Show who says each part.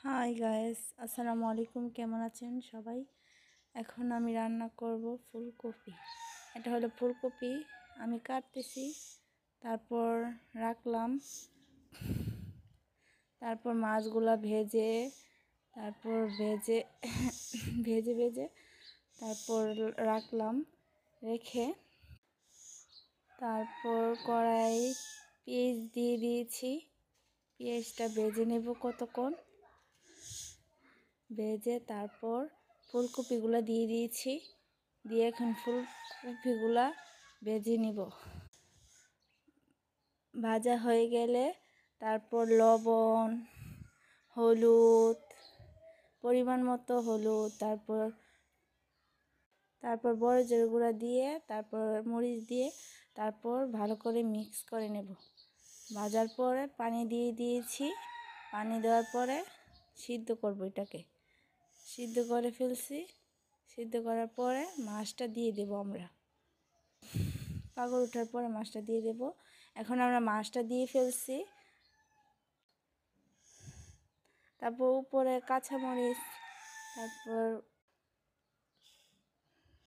Speaker 1: Hi guys, আসসালামু আলাইকুম। কেমন আছেন সবাই? এখন আমি রান্না করব ফুলকপি। এটা হলো ফুলকপি, আমি কাটতেছি, তারপর রাখলাম, তারপর মাছগুলা ভেজে ভেজে ভেজে তারপর রাখলাম, রেখে তারপর কড়াই পেঁয়াজ দিয়ে দিয়েছি। পেঁয়াজটা ভেজে নেব কতক্ষণ, ভেজে তারপর ফুলকপিগুলো দিয়ে দিয়েছি, দিয়ে এখন ফুলকপিগুলা ভেজে নিব। ভাজা হয়ে গেলে তারপর লবণ, হলুদ, পরিমাণ মতো হলুদ, তারপর বড় জিরে গুঁড়া দিয়ে, তারপর মরিচ দিয়ে, তারপর ভালো করে মিক্স করে নেব। ভাজার পরে পানি দিয়ে দিয়েছি। পানি দেওয়ার পরে সিদ্ধ করব, এটাকে সিদ্ধ করে ফেলছি। সিদ্ধ করার পরে মাছটা দিয়ে দেব আমরা। পাগল ওঠার পরে মাছটা দিয়ে দেব। এখন আমরা মাছটা দিয়ে ফেলছি। তারপর উপরে কাঁচামরিচ, তারপর